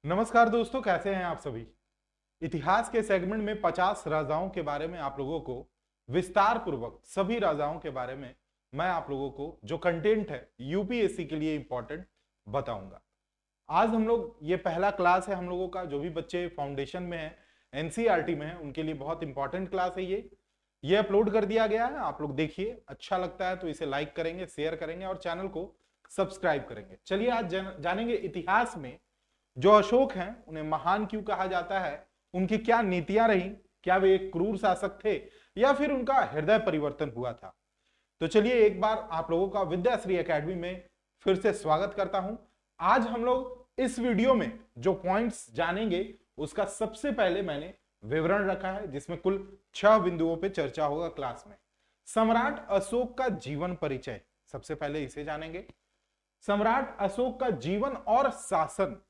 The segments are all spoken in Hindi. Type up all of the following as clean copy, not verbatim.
नमस्कार दोस्तों, कैसे हैं आप सभी। इतिहास के सेगमेंट में 50 राजाओं के बारे में आप लोगों को विस्तार पूर्वक सभी राजाओं के बारे में मैं आप लोगों को जो कंटेंट है यूपीएससी के लिए इंपॉर्टेंट बताऊंगा। आज हम लोग ये पहला क्लास है हम लोगों का, जो भी बच्चे फाउंडेशन में है, एनसीईआरटी में है, उनके लिए बहुत इंपॉर्टेंट क्लास है। ये अपलोड कर दिया गया है, आप लोग देखिए, अच्छा लगता है तो इसे लाइक करेंगे, शेयर करेंगे और चैनल को सब्सक्राइब करेंगे। चलिए आज जानेंगे इतिहास में जो अशोक हैं उन्हें महान क्यों कहा जाता है, उनकी क्या नीतियां रही, क्या वे एक क्रूर शासक थे या फिर उनका हृदय परिवर्तन हुआ था। तो चलिए एक बार आप लोगों का विद्याश्री एकेडमी में फिर से स्वागत करता हूं। आज हम लोग इस वीडियो में जो पॉइंट्स जानेंगे उसका सबसे पहले मैंने विवरण रखा है, जिसमें कुल 6 बिंदुओं पे चर्चा होगा क्लास में। सम्राट अशोक का जीवन परिचय, सबसे पहले इसे जानेंगे। सम्राट अशोक का जीवन और शासन,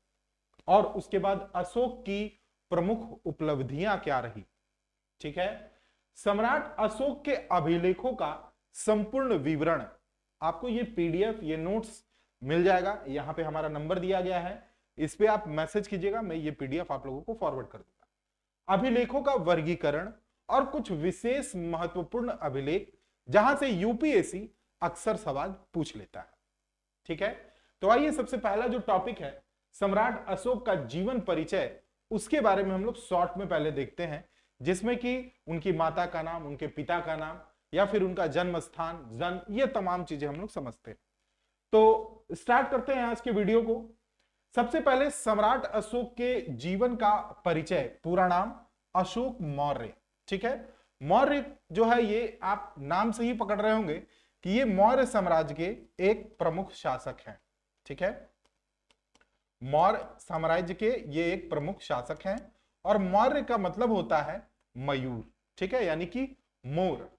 और उसके बाद अशोक की प्रमुख उपलब्धियां क्या रही। ठीक है, सम्राट अशोक के अभिलेखों का संपूर्ण विवरण आपको ये पीडीएफ, ये नोट्स मिल जाएगा। यहां पे हमारा नंबर दिया गया है, इस पे आप मैसेज कीजिएगा, मैं ये पीडीएफ आप लोगों को फॉरवर्ड कर दूंगा। अभिलेखों का वर्गीकरण और कुछ विशेष महत्वपूर्ण अभिलेख जहां से यूपीएससी अक्सर सवाल पूछ लेता है। ठीक है, तो आइए सबसे पहला जो टॉपिक है सम्राट अशोक का जीवन परिचय, उसके बारे में हम लोग शॉर्ट में पहले देखते हैं, जिसमें कि उनकी माता का नाम, उनके पिता का नाम या फिर उनका जन्म स्थान, जन्म, ये तमाम चीजें हम लोग समझते हैं। तो स्टार्ट करते हैं आज के वीडियो को। सबसे पहले सम्राट अशोक के जीवन का परिचय, पूरा नाम अशोक मौर्य। ठीक है, मौर्य जो है ये आप नाम से ही पकड़ रहे होंगे कि ये मौर्य साम्राज्य के एक प्रमुख शासक हैं। ठीक है, मौर्य साम्राज्य के ये एक प्रमुख शासक हैं और मौर्य का मतलब होता है मयूर। ठीक है, यानी कि मोर।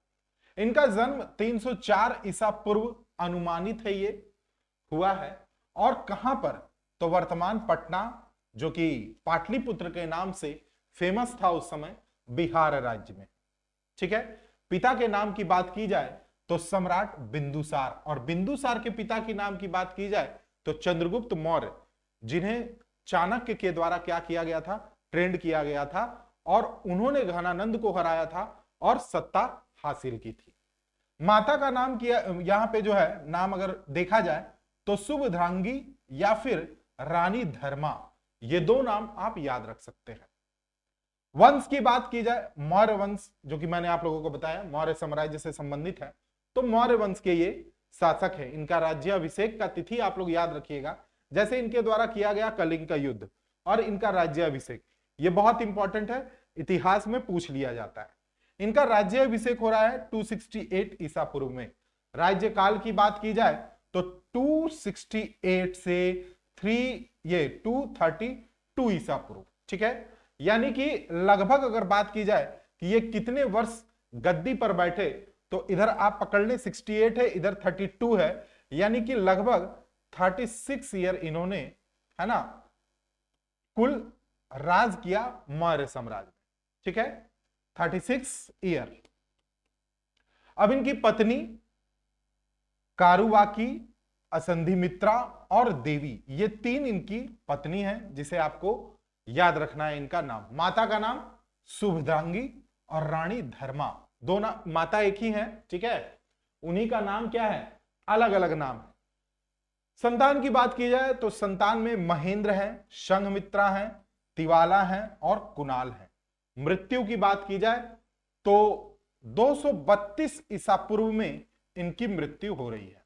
इनका जन्म 304 ईसा पूर्व अनुमानित है ये हुआ है, और कहां पर, तो वर्तमान पटना, जो कि पाटलिपुत्र के नाम से फेमस था उस समय, बिहार राज्य में। ठीक है, पिता के नाम की बात की जाए तो सम्राट बिंदुसार, और बिंदुसार के पिता के नाम की बात की जाए तो चंद्रगुप्त मौर्य, जिन्हें चाणक्य के द्वारा क्या किया गया था, ट्रेंड किया गया था, और उन्होंने घनानंद को हराया था और सत्ता हासिल की थी। माता का नाम किया, यहां पे जो है नाम अगर देखा जाए तो सुभद्रांगी या फिर रानी धर्मा, ये दो नाम आप याद रख सकते हैं। वंश की बात की जाए, मौर्य वंश, जो कि मैंने आप लोगों को बताया मौर्य साम्राज्य से संबंधित है, तो मौर्य वंश के ये शासक है। इनका राज्याभिषेक का तिथि आप लोग याद रखिएगा, जैसे इनके द्वारा किया गया कलिंग का युद्ध और इनका राज्याभिषेक, ये बहुत इंपॉर्टेंट है, इतिहास में पूछ लिया जाता है। इनका राज्याभिषेक हो रहा है 268 ईसा पूर्व में। राज्य काल की बात की जाए तो 268 से 232 ईसा पूर्व। ठीक है, यानी कि लगभग अगर बात की जाए कि ये कितने वर्ष गद्दी पर बैठे, तो इधर आप पकड़ लें 68 है, इधर 32 है, यानी कि लगभग 36 ईयर इन्होंने, है ना, कुल राज किया मौर्य साम्राज्य। ठीक है, 36 ईयर। अब इनकी पत्नी कारुवाकी, असंधिमित्रा और देवी, ये 3 इनकी पत्नी हैं, जिसे आपको याद रखना है इनका नाम। माता का नाम सुभद्रांगी और रानी धर्मा, दो नाम, माता एक ही है। ठीक है, उन्हीं का नाम क्या है, अलग अलग नाम है। संतान की बात की जाए तो संतान में महेंद्र है, संघमित्रा है, तिवाला है और कुणाल है। मृत्यु की बात की जाए तो 232 ईसा पूर्व में इनकी मृत्यु हो रही है।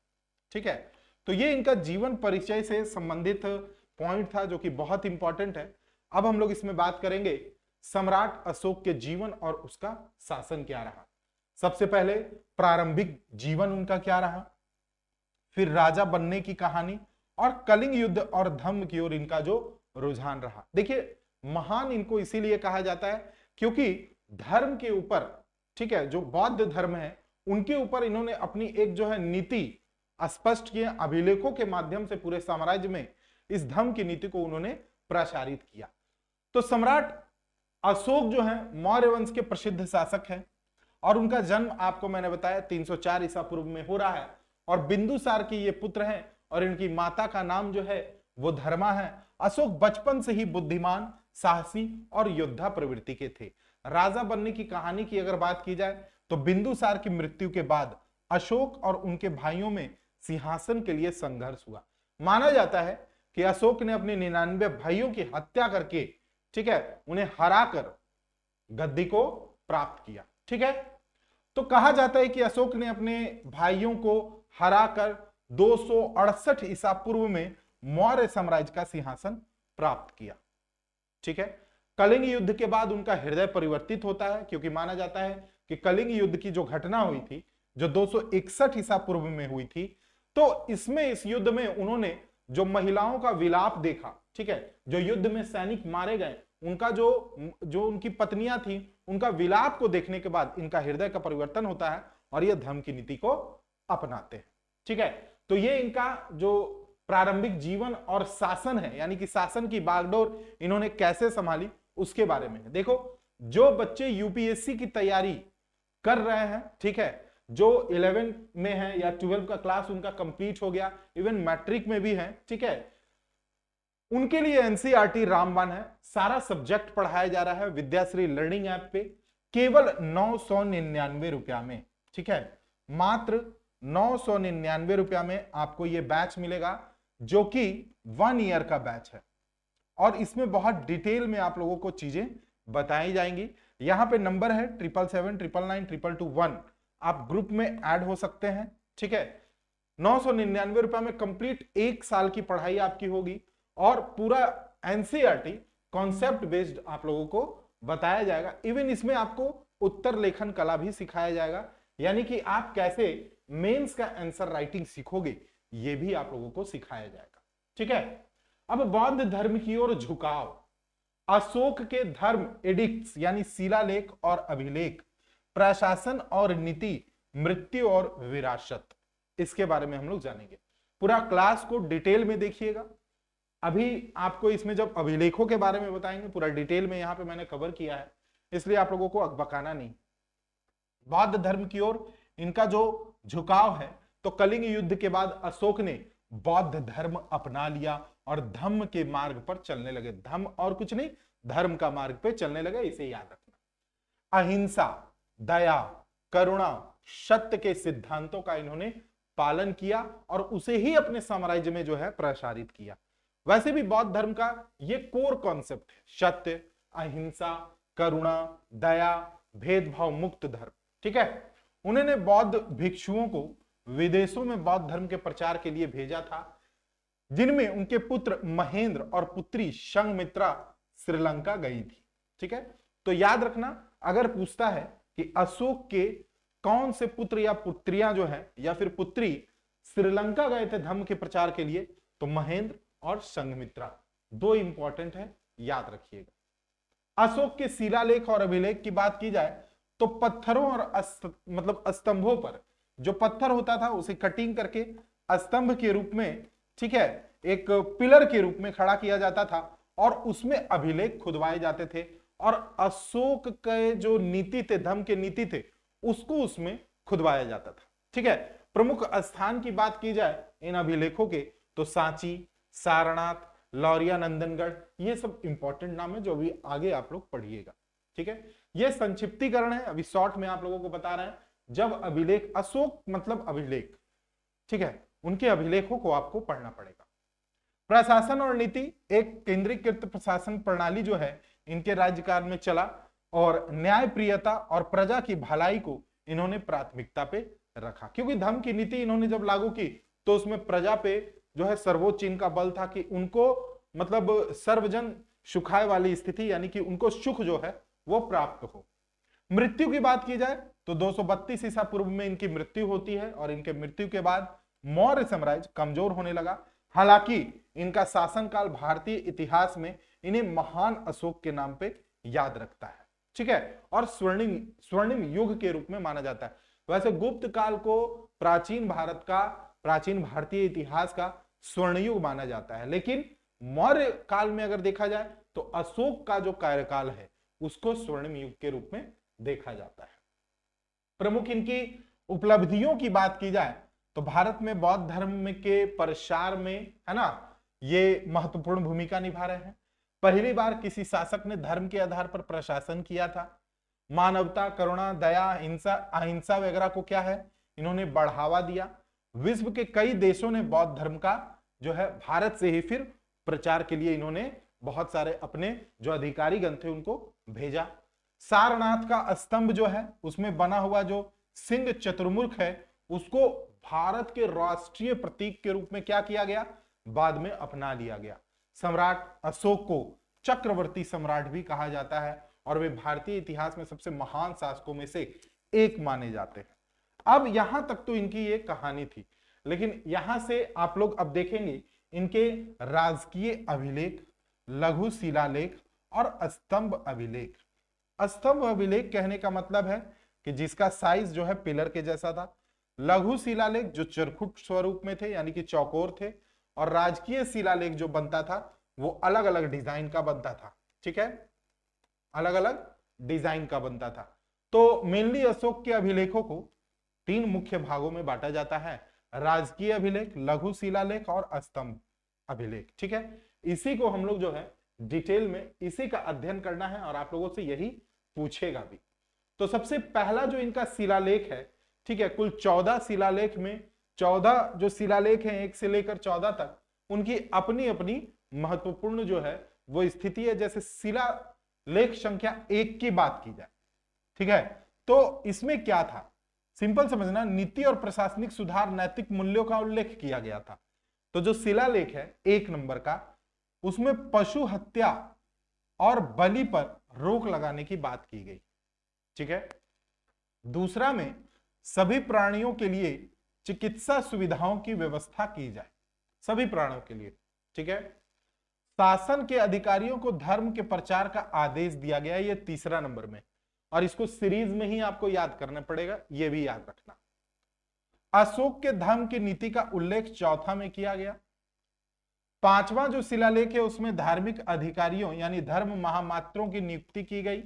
ठीक है, तो ये इनका जीवन परिचय से संबंधित पॉइंट था, जो कि बहुत इंपॉर्टेंट है। अब हम लोग इसमें बात करेंगे सम्राट अशोक के जीवन और उसका शासन क्या रहा। सबसे पहले प्रारंभिक जीवन उनका क्या रहा, फिर राजा बनने की कहानी, और कलिंग युद्ध और धम्म की ओर इनका जो रुझान रहा। देखिए, महान इनको इसीलिए कहा जाता है क्योंकि धर्म के ऊपर, ठीक है, जो बौद्ध धर्म है उनके ऊपर इन्होंने अपनी एक जो है नीति स्पष्ट किए, अभिलेखों के माध्यम से पूरे साम्राज्य में इस धर्म की नीति को उन्होंने प्रसारित किया। तो सम्राट अशोक जो है मौर्य वंश के प्रसिद्ध शासक हैं, और उनका जन्म आपको मैंने बताया 304 ईसा पूर्व में हो रहा है, और बिंदुसार के ये पुत्र हैं, और इनकी माता का नाम जो है वो धर्मा है। अशोक बचपन से ही बुद्धिमान, साहसी और योद्धा प्रवृत्ति के थे। राजा बनने की कहानी की अगर बात की जाए तो बिंदुसार की मृत्यु के बाद अशोक और उनके भाइयों में सिंहासन के लिए संघर्ष हुआ। माना जाता है कि अशोक ने अपने 99 भाइयों की हत्या करके, ठीक है, उन्हें हराकर गद्दी को प्राप्त किया। ठीक है, तो कहा जाता है कि अशोक ने अपने भाइयों को हराकर 268 ईसा पूर्व में मौर्य साम्राज्य का सिंहासन प्राप्त किया। ठीक है, कलिंग युद्ध के बाद उनका हृदय परिवर्तित होता है, क्योंकि माना जाता है कि कलिंग युद्ध की जो घटना हुई थी, जो 261 ईसा पूर्व में हुई थी, तो इसमें इस युद्ध में उन्होंने जो महिलाओं का विलाप देखा, ठीक है, जो युद्ध में सैनिक मारे गए, उनका जो उनकी पत्नियां थी, उनका विलाप को देखने के बाद इनका हृदय का परिवर्तन होता है और ये धर्म की नीति को अपनाते हैं। ठीक है, तो ये इनका जो प्रारंभिक जीवन और शासन है, यानी कि शासन की बागडोर इन्होंने कैसे संभाली, उसके बारे में देखो। जो बच्चे यूपीएससी की तैयारी कर रहे हैं, ठीक है, जो 11 में है या 12 का क्लास उनका कंप्लीट हो गया, इवन मैट्रिक में भी है, ठीक है, उनके लिए एनसीईआरटी रामबाण है। सारा सब्जेक्ट पढ़ाया जा रहा है विद्याश्री लर्निंग ऐप पे, केवल 999 रुपया में। ठीक है, मात्र 999 रुपया में आपको ये बैच मिलेगा, जो कि 1 ईयर का बैच है और इसमें बहुत डिटेल में आप लोगों को चीजें बताई जाएंगी। यहां पे नंबर है 777999221, आप ग्रुप में ऐड हो सकते हैं। ठीक है, 999 रुपया में कंप्लीट 1 साल की पढ़ाई आपकी होगी और पूरा एनसीईआरटी कॉन्सेप्ट बेस्ड आप लोगों को बताया जाएगा। इवन इसमें आपको उत्तर लेखन कला भी सिखाया जाएगा, यानी कि आप कैसे मेंस का आंसर राइटिंग सीखोगे, ये भी आप लोगों को सिखाया जाएगा। ठीक है, अब बौद्ध धर्म की ओर झुकाव। अशोक के धर्म एडिक्ट्स यानी शिलालेख और अभिलेख, प्रशासन और नीति, मृत्यु और विरासत, इसके बारे में हम लोग जानेंगे। पूरा क्लास को डिटेल में देखिएगा। अभी आपको इसमें जब अभिलेखों के बारे में बताएंगे, पूरा डिटेल में यहाँ पे मैंने कवर किया है, इसलिए आप लोगों को अकबकाना नहीं। बौद्ध धर्म की ओर इनका जो झुकाव है, तो कलिंग युद्ध के बाद अशोक ने बौद्ध धर्म अपना लिया और धम्म के मार्ग पर चलने लगे। धम्म और कुछ नहीं, धर्म का मार्ग पे चलने लगे, इसे याद रखना। अहिंसा, दया, करुणा, सत्य के सिद्धांतों का इन्होंने पालन किया और उसे ही अपने साम्राज्य में जो है प्रसारित किया। वैसे भी बौद्ध धर्म का ये कोर कॉन्सेप्ट है, सत्य, अहिंसा, करुणा, दया, भेदभाव मुक्त धर्म। ठीक है, उन्होंने बौद्ध भिक्षुओं को विदेशों में बौद्ध धर्म के प्रचार के लिए भेजा था, जिनमें उनके पुत्र महेंद्र और पुत्री संघमित्रा श्रीलंका गई थी। ठीक है, तो याद रखना, अगर पूछता है कि अशोक के कौन से पुत्र या पुत्रियां जो है या फिर पुत्री श्रीलंका गए थे धर्म के प्रचार के लिए, तो महेंद्र और संघमित्रा, दो इंपॉर्टेंट है, याद रखिएगा। अशोक के शिलालेख और अभिलेख की बात की जाए तो पत्थरों और मतलब स्तंभों पर जो पत्थर होता था उसे कटिंग करके स्तंभ के रूप में, ठीक है, एक पिलर के रूप में खड़ा किया जाता था और उसमें अभिलेख खुदवाए जाते थे और अशोक के जो नीति थे, धर्म के नीति थे, उसको उसमें खुदवाया जाता था। ठीक है, प्रमुख स्थान की बात की जाए इन अभिलेखों के तो सांची, सारनाथ, लौरिया, नंदनगढ़, ये सब इंपॉर्टेंट नाम है जो अभी आगे आप लोग पढ़िएगा। ठीक है, ये संक्षिप्तीकरण है, अभी शॉर्ट में आप लोगों को बता रहे हैं। जब अभिलेख, अशोक मतलब अभिलेख, ठीक है, उनके अभिलेखों को आपको पढ़ना पड़ेगा। प्रशासन और नीति, एक केंद्रीकृत प्रशासन प्रणाली जो है इनके राज्यकाल में चला और न्यायप्रियता और प्रजा की भलाई को इन्होंने प्राथमिकता पे रखा, क्योंकि धर्म की नीति इन्होंने जब लागू की तो उसमें प्रजा पे जो है सर्वोच्च इनका बल था कि उनको मतलब सर्वजन सुखाय वाली स्थिति, यानी कि उनको सुख जो है वो प्राप्त हो। मृत्यु की बात की जाए तो 232 ईसा पूर्व में इनकी मृत्यु होती है और इनके मृत्यु के बाद मौर्य साम्राज्य कमजोर होने लगा। हालांकि इनका शासनकाल भारतीय इतिहास में इन्हें महान अशोक के नाम पे याद रखता है। ठीक है, और स्वर्णिम युग के रूप में माना जाता है। वैसे गुप्त काल को प्राचीन भारत का, प्राचीन भारतीय इतिहास का स्वर्ण युग माना जाता है, लेकिन मौर्य काल में अगर देखा जाए तो अशोक का जो कार्यकाल है उसको स्वर्णिम युग के रूप में देखा जाता है। प्रमुख इनकी उपलब्धियों की बात की जाए तो भारत में बौद्ध धर्म के प्रसार में, है ना, ये महत्वपूर्ण भूमिका निभा रहे हैं। पहली बार किसी शासक ने धर्म के आधार पर प्रशासन किया था। मानवता, करुणा, दया, हिंसा, अहिंसा वगैरह को क्या है, इन्होंने बढ़ावा दिया। विश्व के कई देशों ने बौद्ध धर्म का जो है भारत से ही फिर प्रचार के लिए इन्होंने बहुत सारे अपने जो अधिकारी गण थे उनको भेजा। सारनाथ का स्तंभ जो है उसमें बना हुआ जो सिंह चतुर्मुख है उसको भारत के राष्ट्रीय प्रतीक के रूप में क्या किया गया, बाद में अपना लिया गया। सम्राट अशोक को चक्रवर्ती सम्राट भी कहा जाता है और वे भारतीय इतिहास में सबसे महान शासकों में से एक माने जाते हैं। अब यहां तक तो इनकी ये कहानी थी, लेकिन यहां से आप लोग अब देखेंगे इनके राजकीय अभिलेख, लघु शिलालेख और स्तंभ अभिलेख। स्तंभ अभिलेख कहने का मतलब है कि जिसका साइज जो है पिलर के जैसा था। लघु शिलालेख जो चरखुट स्वरूप में थे यानी कि चौकोर थे, और राजकीय शिलालेख जो बनता था वो अलग अलग डिजाइन का बनता था। ठीक है, अलग अलग डिजाइन का बनता था। तो मेनली अशोक के अभिलेखों को 3 मुख्य भागों में बांटा जाता है, राजकीय अभिलेख, लघु शिलालेख और स्तंभ अभिलेख। ठीक है, इसी को हम लोग जो है डिटेल में इसी का अध्ययन करना है और आप लोगों से यही पूछेगा भी। तो सबसे पहला जो इनका शिलालेख है, ठीक है, कुल 14 शिलालेख में 14 जो शिलालेख हैं 1 से लेकर 14 तक, उनकी अपनी अपनी महत्वपूर्ण जो है वो स्थिति है। जैसे शिलालेख संख्या 1 की बात की जाए, ठीक है, तो इसमें क्या था, सिंपल समझना, नीति और प्रशासनिक सुधार, नैतिक मूल्यों का उल्लेख किया गया था। तो जो शिलालेख है 1 नंबर का, उसमें पशु हत्या और बलि पर रोक लगाने की बात की गई। ठीक है, दूसरा में सभी प्राणियों के लिए चिकित्सा सुविधाओं की व्यवस्था की जाए, सभी प्राणियों के लिए। ठीक है, शासन के अधिकारियों को धर्म के प्रचार का आदेश दिया गया, ये 3 नंबर में, और इसको सीरीज में ही आपको याद करना पड़ेगा, ये भी याद रखना। अशोक के धर्म की नीति का उल्लेख 4 में किया गया। 5वां जो शिलालेख है उसमें धार्मिक अधिकारियों यानी धर्म महामात्रों की नियुक्ति की गई।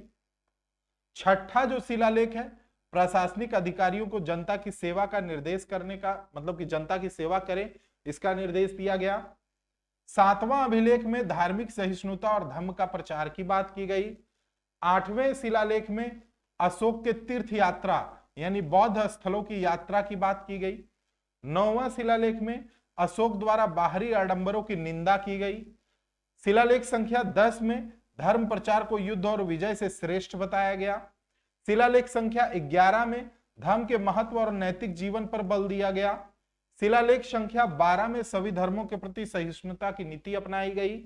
6ठा जो शिलालेख है प्रशासनिक अधिकारियों को जनता की सेवा का निर्देश करने का, मतलब कि जनता की सेवा करें, इसका निर्देश दिया गया। 7वां अभिलेख में धार्मिक सहिष्णुता और धर्म का प्रचार की बात की गई। 8वें शिलालेख में अशोक के तीर्थ यात्रा यानी बौद्ध स्थलों की यात्रा की बात की गई। 9वां शिलालेख में अशोक द्वारा बाहरी आडंबरों की निंदा की गई। शिलालेख संख्या 10 में धर्म प्रचार को युद्ध और विजय से श्रेष्ठ बताया गया। शिलालेख संख्या 11 में धर्म के महत्व और नैतिक जीवन पर बल दिया गया। शिलालेख संख्या 12 में सभी धर्मों के प्रति सहिष्णुता की नीति अपनाई गई।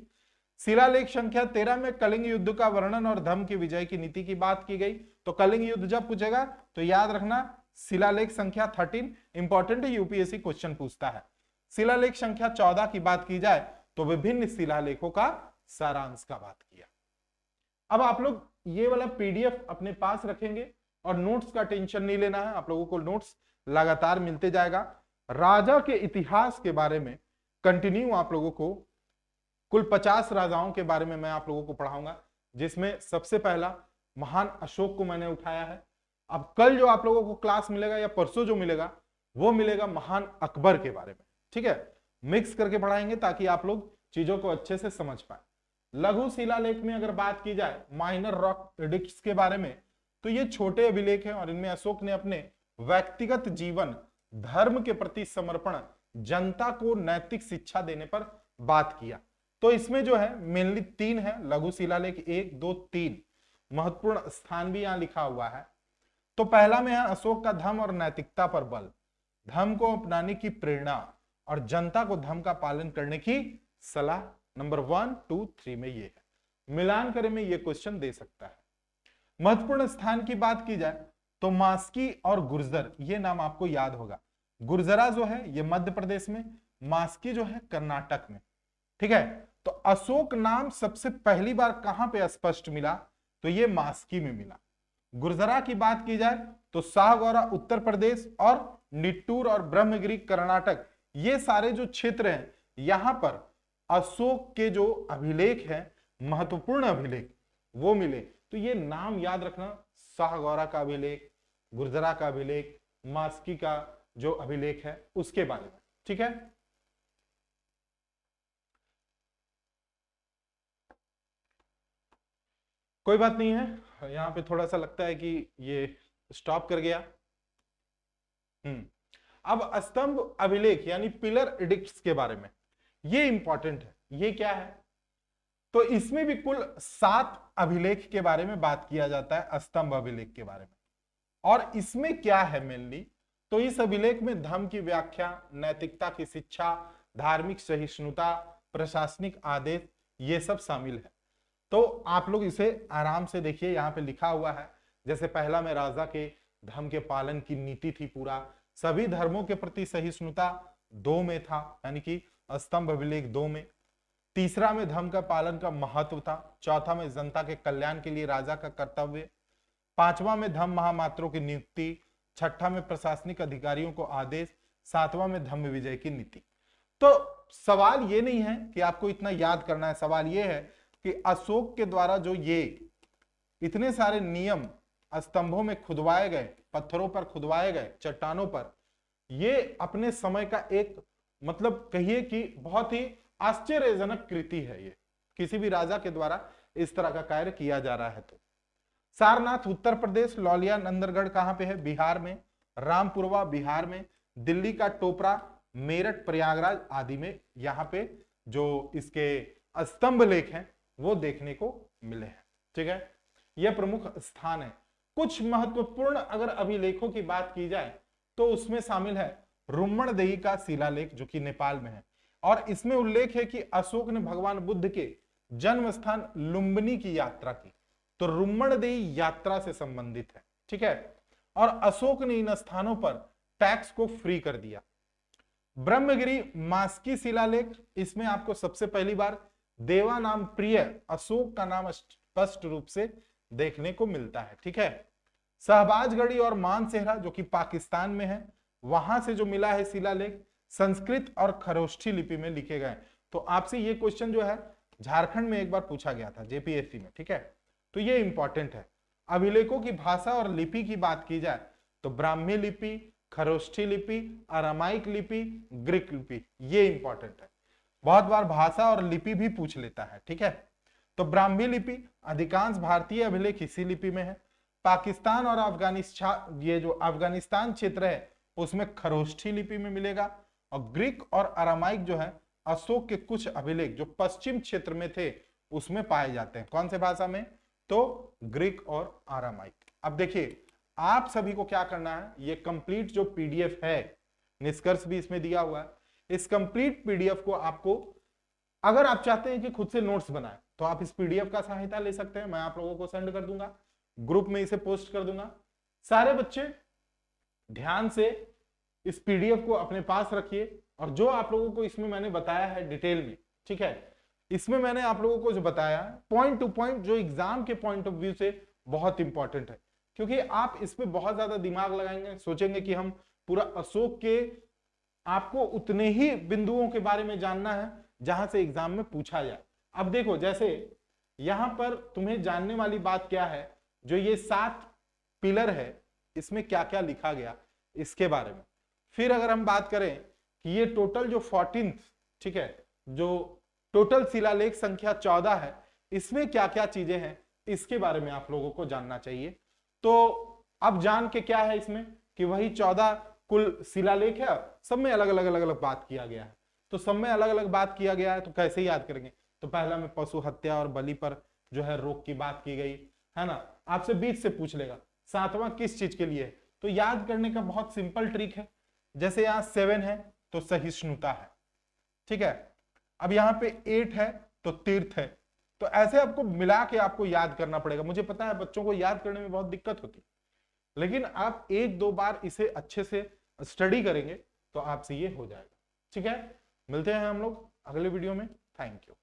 शिलालेख संख्या 13 में कलिंग युद्ध का वर्णन और धर्म की विजय की नीति की बात की गई। तो कलिंग युद्ध जब पूछेगा तो याद रखना शिलालेख संख्या 13 इंपॉर्टेंट है, यूपीएससी क्वेश्चन पूछता है। शिलालेख संख्या 14 की बात की जाए तो विभिन्न शिलालेखों का सारांश का बात किया। अब आप लोग ये वाला पीडीएफ अपने पास रखेंगे और नोट्स का टेंशन नहीं लेना है, आप लोगों को नोट्स लगातार मिलते जाएगा। राजा के इतिहास के बारे में कंटिन्यू आप लोगों को कुल 50 राजाओं के बारे में मैं आप लोगों को पढ़ाऊंगा, जिसमें सबसे पहला महान अशोक को मैंने उठाया है। अब कल जो आप लोगों को क्लास मिलेगा या परसों जो मिलेगा वो मिलेगा महान अकबर के बारे में। ठीक है, मिक्स करके पढ़ाएंगे ताकि आप लोग चीजों को अच्छे से समझ पाए। लघु शिलालेख में अगर बात की जाए माइनर रॉक एडिक्ट्स के बारे में, तो ये छोटे अभिलेख हैं और इनमें अशोक ने अपने व्यक्तिगत जीवन, धर्म के प्रति समर्पण, जनता को नैतिक शिक्षा देने पर बात किया। तो इसमें जो है मेनली 3 है, लघु शिलालेख 1, 2, 3 महत्वपूर्ण स्थान भी यहां लिखा हुआ है। तो पहला में है अशोक का धर्म और नैतिकता पर बल, धर्म को अपनाने की प्रेरणा और जनता को धर्म का पालन करने की सलाह। नंबर 1, 2, 3 में ये है। मिलान करे में ये क्वेश्चन दे सकता है। महत्वपूर्ण स्थान की बात की जाए तो मास्की और गुर्जर, ये नाम आपको याद होगा। गुर्जरा जो है ये मध्य प्रदेश में, मास्की जो है कर्नाटक में। ठीक है, तो अशोक नाम सबसे पहली बार कहां पे स्पष्ट मिला, तो ये मास्की में मिला। गुर्जरा की बात की जाए तो शाहगौरा उत्तर प्रदेश और निट्टूर और ब्रह्मगिरी कर्नाटक, ये सारे जो क्षेत्र हैं यहां पर अशोक के जो अभिलेख हैं, महत्वपूर्ण अभिलेख, वो मिले। तो ये नाम याद रखना, शाहगौरा का अभिलेख, गुर्जरा का अभिलेख, मास्की का जो अभिलेख है उसके बारे में। ठीक है, कोई बात नहीं है, यहाँ पे थोड़ा सा लगता है कि ये स्टॉप कर गया। अब स्तंभ अभिलेख यानी पिलर एडिक्ट्स के बारे में, ये इंपॉर्टेंट है। ये क्या है? तो इसमें भी कुल 7 अभिलेख के बारे में बात किया जाता है, स्तंभ अभिलेख के बारे में। और इसमें क्या है मेनली, तो इस अभिलेख में धर्म की व्याख्या, नैतिकता की शिक्षा, धार्मिक सहिष्णुता, प्रशासनिक आदेश, ये सब शामिल है। तो आप लोग इसे आराम से देखिए, यहाँ पे लिखा हुआ है। जैसे पहला में राजा के धर्म के पालन की नीति थी, पूरा सभी धर्मों के प्रति सहिष्णुता 2 में था, यानी कि स्तंभ अभिलेख 2 में। तीसरा में धर्म का पालन का महत्व था। चौथा में जनता के कल्याण के लिए राजा का कर्तव्य। पांचवा में धर्म महामात्रों की नियुक्ति। छठा में प्रशासनिक अधिकारियों को आदेश। सातवां में धर्म विजय की नीति। तो सवाल ये नहीं है कि आपको इतना याद करना है, सवाल ये है कि अशोक के द्वारा जो ये इतने सारे नियम स्तंभों में खुदवाए गए, पत्थरों पर खुदवाए गए, चट्टानों पर, ये अपने समय का एक मतलब कहिए कि बहुत ही आश्चर्यजनक कृति है। ये किसी भी राजा के द्वारा इस तरह का कार्य किया जा रहा है। तो सारनाथ उत्तर प्रदेश, लौलिया नंदरगढ़ कहां पे है? बिहार में। रामपुरवा बिहार में। दिल्ली का टोपरा, मेरठ, प्रयागराज आदि में यहाँ पे जो इसके स्तंभ लेख हैं वो देखने को मिले हैं। ठीक है, यह प्रमुख स्थान है। कुछ महत्वपूर्ण अगर अभिलेखों की बात की जाए तो उसमें शामिल है रुम्मणदेही का शिलालेख जो कि नेपाल में है, और इसमें उल्लेख है कि अशोक ने भगवान बुद्ध के जन्म स्थान लुम्बिनी की यात्रा की। तो रुम्मणदेही यात्रा से संबंधित है। ठीक है, और अशोक ने इन स्थानों पर टैक्स को फ्री कर दिया। ब्रह्मगिरी मास्की शिलालेख, इसमें आपको सबसे पहली बार देवा नाम प्रिय अशोक का नाम स्पष्ट रूप से देखने को मिलता है। ठीक है, शहबाजगढ़ी और मानसेहरा जो कि पाकिस्तान में है, वहां से जो मिला है शिलालेख संस्कृत और खरोष्ठी लिपि में लिखे गए। तो आपसे ये क्वेश्चन जो है झारखंड में एक बार पूछा गया था जेपीएससी में। ठीक है, तो ये इंपॉर्टेंट है। अभिलेखों की भाषा और लिपि की बात की जाए तो ब्राह्मी लिपि, खरोष्ठी लिपि, अरामाइक लिपि, ग्रीक लिपि, ये इंपॉर्टेंट है। बहुत बार भाषा और लिपि भी पूछ लेता है। ठीक है, तो ब्राह्मी लिपि, अधिकांश भारतीय अभिलेख इसी लिपि में है। पाकिस्तान और अफगानिस्तान, ये जो अफगानिस्तान क्षेत्र है उसमें खरोष्ठी लिपि में मिलेगा। और ग्रीक और अरामाइक जो है अशोक के कुछ अभिलेख जो पश्चिम क्षेत्र में थे उसमें पाए जाते हैं। कौन से भाषा में? तो ग्रीक और अरामाइक। अब देखिए आप सभी को क्या करना है, ये कंप्लीट जो पीडीएफ है, निष्कर्ष भी इसमें दिया हुआ है, इस कंप्लीट पीडीएफ को आपको अगर आप चाहते हैं कि खुद से नोट्स बनाए तो आप इस पीडीएफ का सहायता ले सकते हैं। मैं आप लोगों को सेंड कर दूंगा, ग्रुप में इसे पोस्ट कर दूंगा। सारे बच्चे ध्यान से इस पीडीएफ को अपने पास रखिए, और जो आप लोगों को इसमें मैंने बताया है डिटेल में, ठीक है, इसमें मैंने आप लोगों को जो बताया पॉइंट टू पॉइंट जो एग्जाम के पॉइंट ऑफ व्यू से बहुत इंपॉर्टेंट है, क्योंकि आप इस पे बहुत ज्यादा दिमाग लगाएंगे, सोचेंगे कि हम पूरा अशोक के, आपको उतने ही बिंदुओं के बारे में जानना है जहां से एग्जाम में पूछा जाए। अब देखो जैसे यहां पर तुम्हें जानने वाली बात क्या है, जो ये 7 पिलर है इसमें क्या क्या लिखा गया इसके बारे में। फिर अगर हम बात करें कि ये टोटल जो 14, ठीक है, जो टोटल शिलालेख संख्या 14 है, इसमें क्या क्या चीजें हैं इसके बारे में आप लोगों को जानना चाहिए। तो अब जान के क्या है इसमें कि वही 14 कुल शिलालेख है, सब में अलग अलग बात किया गया है। तो सब में अलग अलग बात किया गया है, तो कैसे याद करेंगे? तो पहला में पशु हत्या और बलि पर जो है रोक की बात की गई है ना, आपसे बीच से पूछ लेगा। 7वां किस चीज के लिए है? तो याद करने का बहुत सिंपल ट्रिक है, जैसे यहाँ 7 है तो सहिष्णुता है, ठीक है। अब यहाँ पे 8 है तो तीर्थ है। तो ऐसे आपको मिला के आपको याद करना पड़ेगा। मुझे पता है बच्चों को याद करने में बहुत दिक्कत होती है, लेकिन आप 1-2 बार इसे अच्छे से स्टडी करेंगे तो आपसे ये हो जाएगा। ठीक है, मिलते हैं हम लोग अगले वीडियो में। Thank you.